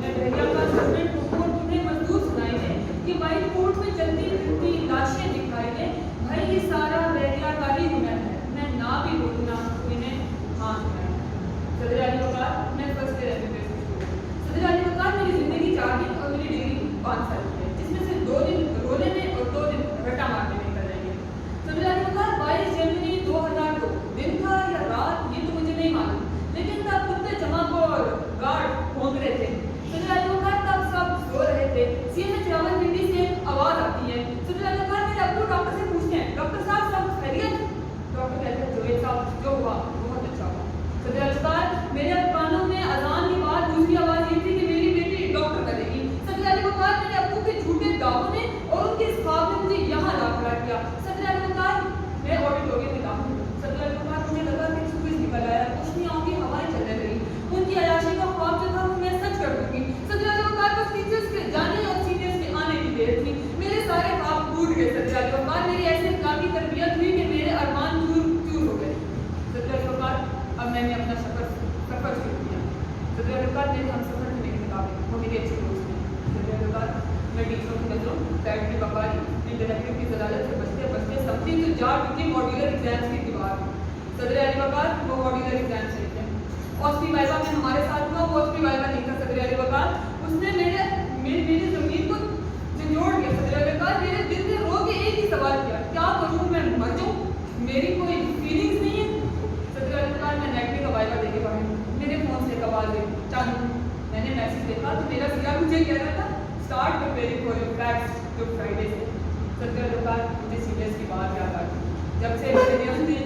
मैं भैया का हस्बैंड को उन्हें मजदूर सुनाई दे कि वाइट कोट में जल्दी फिरती लाशें दिखाई दे। भाई ये सारा बैरिया का ही हुनर है, मैं ना भी बोलूँ ना कोई ने हाँ सुनाई। सदर अली वकार, मैं फर्स्ट ईयर एमबीबीएस स्टूडेंट। सदर अली वकार, मेरी जिंदगी 4 दिन और मेरी डिग्री 5 साल की है, जिसमें से 2 दिन रोने में और 2 दिन रट्टा मारने में निकल रही है। सदर अली वकार, 22 जनवरी 2002 दिन था या रात ये तो मुझे नहीं मालूम, लेकिन तब कुत्ते चमाको और गार्ड भौंक रहे थे। सदर अली वकार, तब सब सो रहे थे। सीएमएच रावलपिंडी से आवाज आती है। सदर अली वकार, मेरे अब्बू डॉक्टर से पूछते हैं, डॉक्टर साहब सब खैरियत? डॉक्टर कहते हैं जुवेद साहब जो हुआ बहुत अच्छा हुआ। सदर अली वकार, मेरे कानों में अजान के बाद दूसरी आवाज ये थी कि मेरी बेटी डॉक्टर बनेगी। सदर अली वकार, मेरे अब्बू के झूठे दावों ने और उनके इस ख्वाब ने मुझे यहाँ ला खड़ा किया। सदर अली वकार, मैं ऑडिटोरियम में दाखिल हूँ। सदर अली वकार, मुझे लगा कि सूरज निकल आया, रोशनी आऊंगी, हवाएं चलने लगी। उनकी अयाशी का ख्वाब जो था वो मैं सच कर दूंगी। सदर अली वकार, बस टीचर्स के जाने और सीनियर्स के आने की देर थी। मेरे सारे ख्वाब टूट गए। सदर अली वकार, मेरी ऐसी इखलाकी तरबियत हुई कि मेरे अरमान चूर चूर हो गए। सदर अली वकार, अब मैंने अपना सफर शुरू किया। सदर अली वकार, मेरे हम सफर में मेरी किताबें, वो मेरी अच्छी दोस्त हैं। सदर अली वकार, मैं टीचरों की नजरों, फैक्ट्री बपारी, इंटरनेट की जलालत से बचते बचते समथिंग जो जा चुकी मॉड्यूलर एग्जाम्स की दीवार। सदर अली वकार, वो मॉड्यूलर एग्जाम्स लिखते हैं। ऑस्ट्री वाइवा में हमारे साथ हुआ, वो ऑस्ट्री वाइवा नहीं था। सदर अली वकार, उसने मेरी जमीन को झंझोड़ दिया। सदर अली वकार, मेरे दिल ने रो के एक ही सवाल किया, क्या करूँ, मैं मर जाऊँ, मेरी कोई फीलिंग्स नहीं है। सदर अली वकार, मैं नेगेटिव का वाइवा देके बाहर, मेरे फोन से एक आवाज आई, चालू। मैंने मैसेज देखा तो मेरा सिया मुझे कह रहा था start preparing for your cracks good Friday से। सदर अली वकार, मुझे सीरियस की बात याद आ गई। जब से मेरे दिल ने